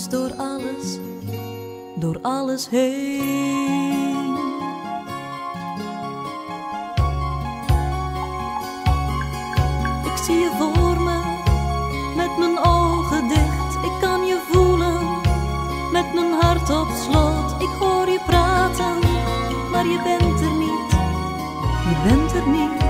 dwars door alles heen. Ik zie je voor me, met mijn ogen dicht. Ik kan je voelen, met mijn hart op slot. Ik hoor je praten, maar je bent er niet. Je bent er niet.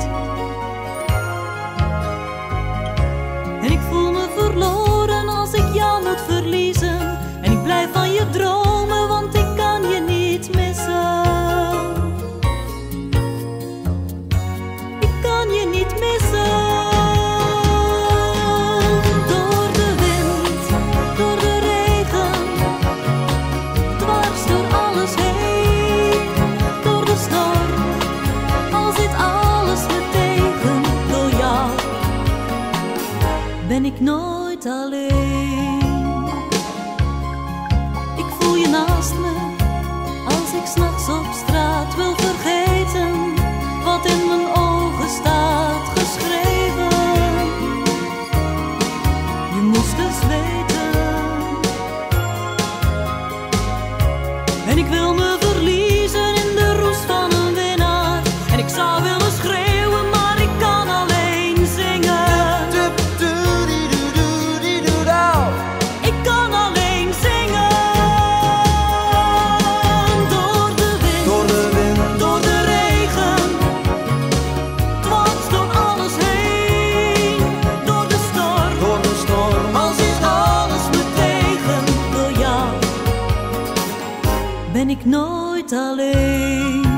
En ik voel me verloren als ik jou moet verliezen. En ik blijf van je dromen, want ik kan je niet missen. Ik kan je niet missen. Door de wind, door de regen, dwars door alles heen. Door de storm, al zit alles me tegen. Door jou ben ik nooit alleen. Ik voel je naast me, als ik 's nachts op straat wil vergeten wat in mijn ogen staat geschreven. Je moest dus weten. En ik wil me verliezen in de roes van een winnaar. En ik zou willen schreeuwen, maar ik kan alleen zingen. Ik kan alleen zingen. Door de wind, door de regen, dwars door alles heen. Door de storm, al zit alles me tegen. Door jou ben ik nooit alleen.